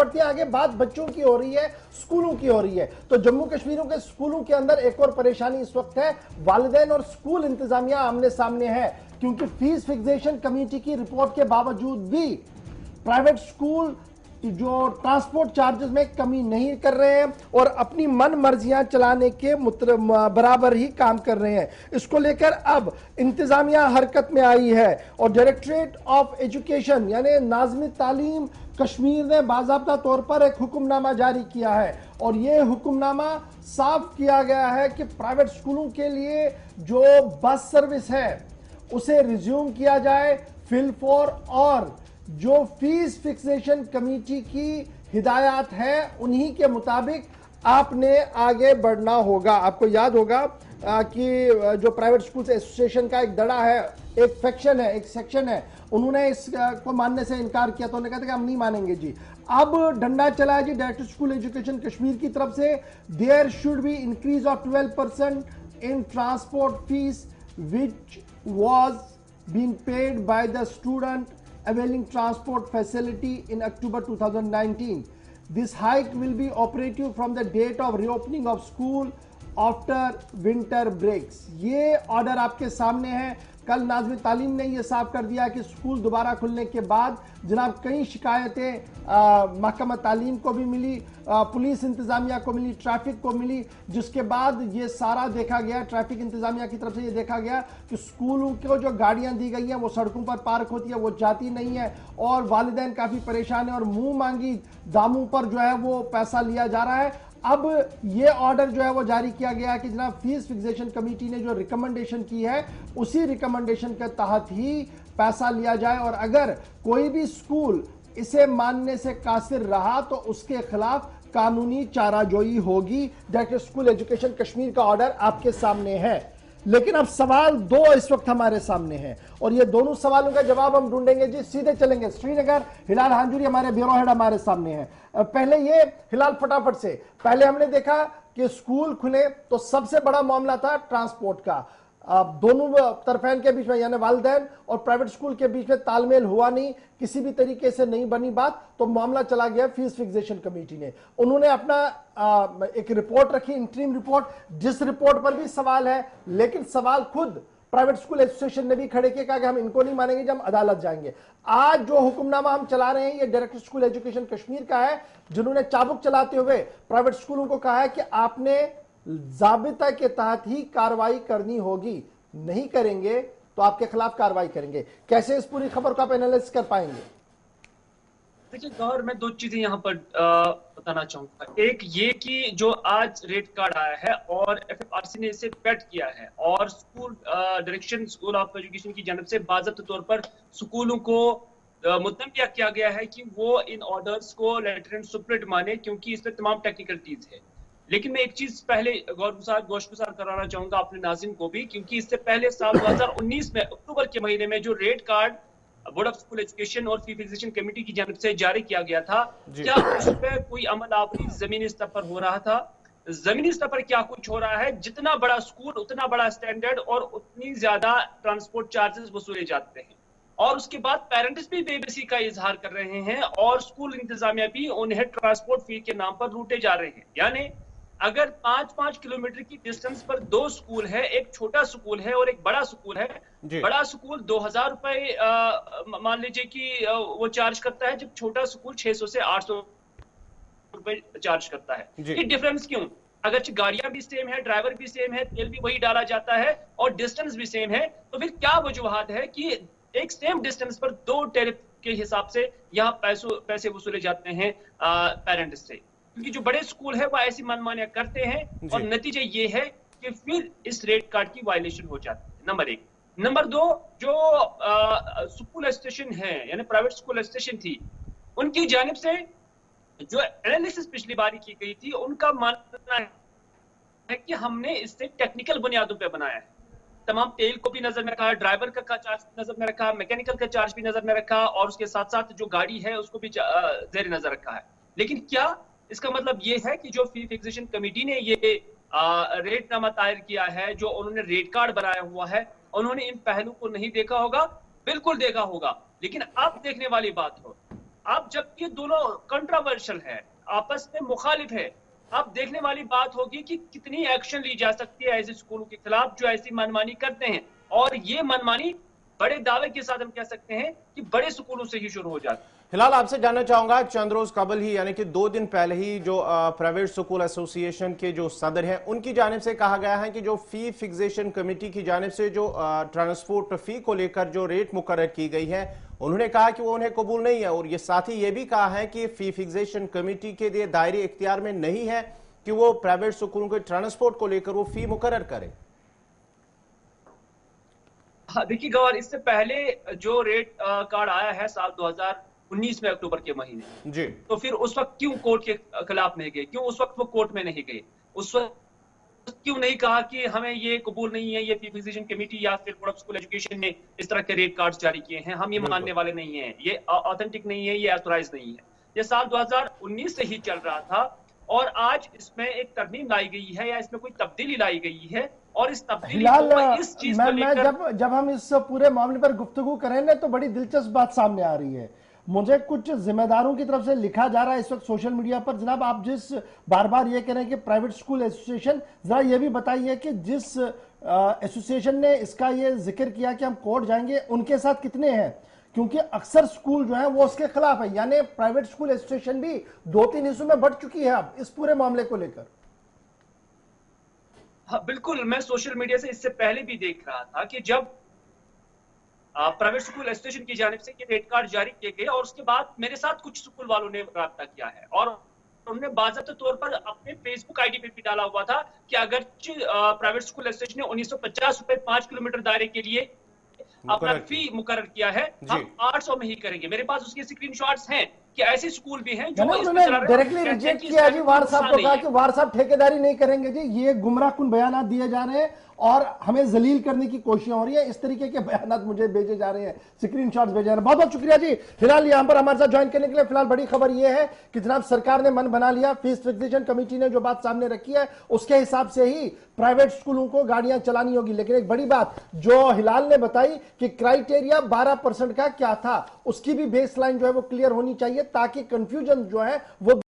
बढ़ते हैं आगे, बात बच्चों की हो रही है, स्कूलों की हो रही है। तो जम्मू कश्मीर के स्कूलों के अंदर एक और परेशानी इस वक्त है, वालिदैन और स्कूल इंतजामिया आमने सामने है, क्योंकि फीस फिक्सेशन कमेटी की रिपोर्ट के बावजूद भी प्राइवेट स्कूल जो ट्रांसपोर्ट चार्जेस में कमी नहीं कर रहे हैं और अपनी मन मर्जियां चलाने के बराबर ही काम कर रहे हैं। इसको लेकर अब इंतजामिया हरकत में आई है और डायरेक्टरेट ऑफ एजुकेशन यानी नाज़िम तालीम कश्मीर ने बाज़ाब्ता तौर पर एक हुक्मनामा जारी किया है और यह हुक्मनामा साफ किया गया है कि प्राइवेट स्कूलों के लिए जो बस सर्विस है उसे रिज्यूम किया जाए फिल फॉर, और जो फीस फिक्सेशन कमेटी की हिदायत है उन्हीं के मुताबिक आपने आगे बढ़ना होगा। आपको याद होगा कि जो प्राइवेट स्कूल एसोसिएशन का एक दड़ा है, एक सेक्शन है, उन्होंने इसको मानने से इनकार किया, तो उन्होंने कहा था कि हम नहीं मानेंगे जी। अब डंडा चला है जी डायरेक्टर स्कूल एजुकेशन कश्मीर की तरफ से, there should be increase of 12% in transport fees which was being paid by the student availing transport facility in October 2019. This hike will be operative from the date of reopening of school after winter breaks. ये order आपके सामने है। कल नाज़िम तालीम ने यह साफ कर दिया कि स्कूल दोबारा खुलने के बाद जनाब कई शिकायतें महकमा तालीम को भी मिली, पुलिस इंतजामिया को मिली, ट्रैफिक को मिली, जिसके बाद ये सारा देखा गया, ट्रैफिक इंतजामिया की तरफ से ये देखा गया कि स्कूलों को जो गाड़ियां दी गई हैं वो सड़कों पर पार्क होती है, वो जाती नहीं है और वालिदैन काफी परेशान है और मुंह मांगी दामों पर जो है वो पैसा लिया जा रहा है। अब ये ऑर्डर जो है वो जारी किया गया कि जनाब फीस फिक्सेशन कमेटी ने जो रिकमेंडेशन की है उसी रिकमेंडेशन के तहत ही पैसा लिया जाए और अगर कोई भी स्कूल इसे मानने से कासिर रहा तो उसके खिलाफ कानूनी चाराजोई होगी। डायरेक्टर स्कूल एजुकेशन कश्मीर का ऑर्डर आपके सामने है, लेकिन अब सवाल दो इस वक्त हमारे सामने हैं और ये दोनों सवालों का जवाब हम ढूंढेंगे जी। सीधे चलेंगे श्रीनगर, हिलाल हांजुरी हमारे ब्यूरो हेड हमारे सामने हैं। पहले ये हिलाल फटाफट से, पहले हमने देखा कि स्कूल खुले तो सबसे बड़ा मामला था ट्रांसपोर्ट का, दोनों तरफैन के बीच में यानी वालिदैन और प्राइवेट स्कूल के बीच में तालमेल हुआ नहीं, किसी भी तरीके से नहीं बनी बात, तो मामला चला गया फीस फिक्सेशन कमेटी ने। उन्होंने अपना एक रिपोर्ट रखी, इंटरिम रिपोर्ट, जिस रिपोर्ट पर भी सवाल है, लेकिन सवाल खुद प्राइवेट स्कूल एसोसिएशन ने भी खड़े किए, कहा कि हम इनको नहीं मानेंगे जब हम अदालत जाएंगे। आज जो हुक्मनामा हम चला रहे हैं ये डायरेक्टर स्कूल एजुकेशन कश्मीर का है, जिन्होंने चाबुक चलाते हुए प्राइवेट स्कूलों को कहा है कि आपने जाबिता के तहत ही कार्रवाई करनी होगी, नहीं करेंगे तो आपके खिलाफ कार्रवाई करेंगे। कैसे इस पूरी खबर को आप एनालिसिस कर पाएंगे? देखिए गौर, मैं दो चीजें यहाँ पर बताना चाहूंगा। एक ये कि जो आज रेड कार्ड आया है और एफएफआरसी ने इसे पेट किया है और school direction school of education की जानब से बाज़ाब्ता तौर पर स्कूलों को मुतनबिया किया गया है कि वो इन ऑर्डर्स को लेटर एंड सुपरेट माने, क्योंकि इसमें तमाम टेक्निकलिटीज है। लेकिन मैं एक चीज पहले गोशगुजार कराना चाहूंगा अपने नाज़िम को भी, क्योंकि इससे पहले साल 2019 में अक्टूबर के महीने में जो red card board of school education और फी फिक्सेशन कमेटी की जानब से जारी किया गया था, क्या उस पर कोई अमल आपकी जमीनी स्तर पर हो रहा था? जमीनी स्तर पर क्या कुछ हो रहा है? जितना बड़ा स्कूल उतना बड़ा स्टैंडर्ड और उतनी ज्यादा ट्रांसपोर्ट चार्जेस वसूले जाते हैं और उसके बाद पेरेंट्स भी बेबसी का इजहार कर रहे हैं और स्कूल इंतजामिया भी उन्हें ट्रांसपोर्ट फी के नाम पर लूटे जा रहे हैं। यानी अगर 5-5 किलोमीटर की डिस्टेंस पर दो स्कूल है, एक छोटा स्कूल है और एक बड़ा स्कूल है, बड़ा स्कूल 2000 रुपए मान लीजिए कि वो चार्ज करता है, जब छोटा स्कूल 600 से 800 रुपए चार्ज करता है। ये डिफरेंस क्यों? अगर गाड़ियां भी सेम है, ड्राइवर भी सेम है, तेल भी वही डाला जाता है और डिस्टेंस भी सेम है, तो फिर क्या वजूहत है कि एक सेम डिस्टेंस पर दो टैरिफ के हिसाब से यहाँ पैसे वसूले जाते हैं पेरेंट्स से? क्योंकि जो बड़े स्कूल है वो ऐसी मनमानियां करते हैं और नतीजा ये है कि फिर इस रेड कार्ड की वायलेशन हो जाती है, नंबर एक। नंबर दो, जो स्कूल एसोसिएशन है यानी प्राइवेट स्कूल एसोसिएशन थी, उनकी जानिब से जो एनालिसिस पिछली बारी की गई थी, उनका मानना है कि हमने इससे टेक्निकल बुनियादों पे बनाया है। तमाम तेल को भी नजर में रखा, ड्राइवर का चार्ज नजर में रखा, मैकेनिकल का चार्ज भी नजर में रखा और उसके साथ साथ जो गाड़ी है उसको भी जेर नजर रखा है। लेकिन क्या इसका मतलब ये है कि जो फी फिक्सेशन कमेटी ने ये रेटनामा दायर किया है, जो उन्होंने रेड कार्ड बनाया हुआ है, उन्होंने इन पहलू को नहीं देखा होगा? बिल्कुल देखा होगा। लेकिन अब देखने वाली बात हो, अब जब ये दोनों कंट्रोवर्शियल है, आपस में मुखालिफ है, अब देखने वाली बात होगी कि कितनी एक्शन ली जा सकती है ऐसे स्कूलों के खिलाफ जो ऐसी मनमानी करते हैं। और ये मनमानी बड़े दावे के साथ हम कह सकते हैं कि बड़े स्कूलों से ही शुरू हो जाती है। हिलाल, आपसे जानना चाहूंगा, चंद रोज कबल ही यानी कि 2 दिन पहले ही जो प्राइवेट स्कूल एसोसिएशन के जो सदर हैं उनकी जानिब से कहा गया है कि जो फी फिक्सेशन कमेटी की जानिब से जो ट्रांसपोर्ट फी को लेकर जो रेट मुकर्रर की गई है, उन्होंने कहा कि वो उन्हें कबूल नहीं है। और ये साथ ही ये भी कहा है कि फी फिक्सेशन कमेटी के लिए दायरे इख्तियार में नहीं है कि वो प्राइवेट स्कूलों के ट्रांसपोर्ट को लेकर वो फी मुकर्रर करे। हाँ, देखिए गौर, इससे पहले जो रेट कार्ड आया है साल 2019 में अक्टूबर के महीने जी, तो फिर उस वक्त क्यों कोर्ट के खिलाफ नहीं गए? क्यों उस वक्त वो कोर्ट में नहीं गए? उस वक्त क्यों नहीं कहा कि हमें ये कबूल नहीं है, ये फी फिक्सेशन कमेटी या फिर बोर्ड ऑफ स्कूल एजुकेशन ने इस तरह के रेट कार्ड्स जारी किए हैं, हम ये मानने वाले नहीं हैं, ये ऑथेंटिक नहीं है, ये ऑथराइज नहीं है। ये साल 2019 से ही चल रहा था और आज इसमें एक तरमीम लाई गई है या इसमें कोई तब्दीली लाई गई है। और इस तब्दीली को, इस चीज को लेकर जब हम इस पूरे मामले पर गुफ्तगू करेंगे तो बड़ी दिलचस्प बात सामने आ रही है। मुझे कुछ जिम्मेदारों की तरफ से लिखा जा रहा है इस वक्त सोशल मीडिया पर, जनाब आप जिस बार बार ये कह रहे हैं कि प्राइवेट स्कूल एसोसिएशन, जरा ये भी बताइए कि जिस एसोसिएशन ने इसका ये जिक्र किया कि हम कोर्ट जाएंगे, उनके साथ कितने हैं? क्योंकि अक्सर स्कूल जो है वो उसके खिलाफ है, यानी प्राइवेट स्कूल एसोसिएशन भी 2-3 हिस्सों में बढ़ चुकी है अब इस पूरे मामले को लेकर। हाँ बिल्कुल, मैं सोशल मीडिया से इससे पहले भी देख रहा था कि जब प्राइवेट स्कूल एसोसिएशन की जानिब से ये रेट कार्ड जारी किए गए और उसके बाद मेरे साथ कुछ स्कूल वालों ने राब्ता किया है और उन्होंने बाज़ाब्ता तौर पर अपने फेसबुक आईडी पे भी डाला हुआ था कि अगर प्राइवेट स्कूल एसोसिएशन ने 1950 रुपए 5 किलोमीटर दायरे के लिए अपना फी मुकर्रर किया है, हम 800 में ही करेंगे। मेरे पास उसके स्क्रीनशॉट्स हैं कि ऐसे स्कूल भी हैं जो डायरेक्टली रिजेक्ट किया जी। वार साहब को कहा कि वार साहब ठेकेदारी नहीं करेंगे जी, ये गुमराहकुन बयान दिए जा रहे हैं और हमें जलील करने की कोशिश हो रही है, इस तरीके के बयान मुझे भेजे जा रहे हैं, स्क्रीनशॉट्स भेजे जा रहे हैं। बहुत बहुत शुक्रिया जी फिलहाल यहां पर हमारे साथ ज्वाइन करने के लिए। फिलहाल बड़ी खबर यह है कि जनाब सरकार ने मन बना लिया, फीस फिक्सेशन कमेटी ने जो बात सामने रखी है उसके हिसाब से ही प्राइवेट स्कूलों को गाड़ियां चलानी होगी। लेकिन एक बड़ी बात जो हिलाल ने बताई कि क्राइटेरिया 12% का क्या था, उसकी भी बेसलाइन जो है वो क्लियर होनी चाहिए ताकि कंफ्यूजन जो है वो